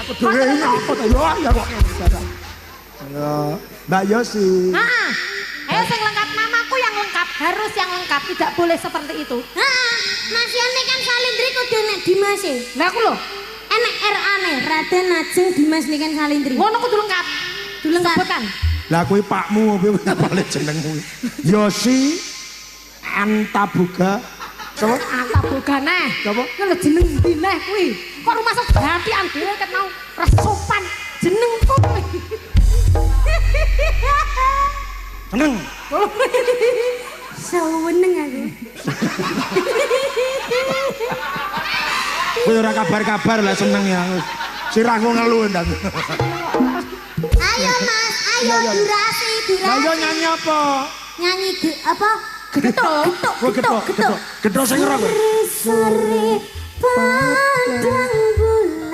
Aku dhewe apa to yo ya kok. Halo, Mbak Yosi. Heeh. Ayo sing lengkap, namaku yang lengkap, harus yang lengkap, tidak boleh seperti itu. Heeh, Mas Yane kan salindri kudu nek Dimas e. Lah aku lho, Enek RA ne, Raden Ajeng Dimas nikan salindri. ngono kudu lengkap. Kudu lengkap. Sebutkan. Lah kuwi pakmu piye boleh jenengmu. Yosi Antabuga. Sopo? Antabogane. Sopo? Ku lho jeneng ndi neh kuwi? Kok rumah sok gantian dhewe ket mau resopan jenengku kuwi. Seneng. Seneng aku. Kowe ora kabar-kabar lah seneng ya. Sirahku ngeluh ndak. Ayo Mas, ayo durasi, Lah yo durasi. nyanyi apa? Nyanyi apa? Getok, getok sing rock. Sore padang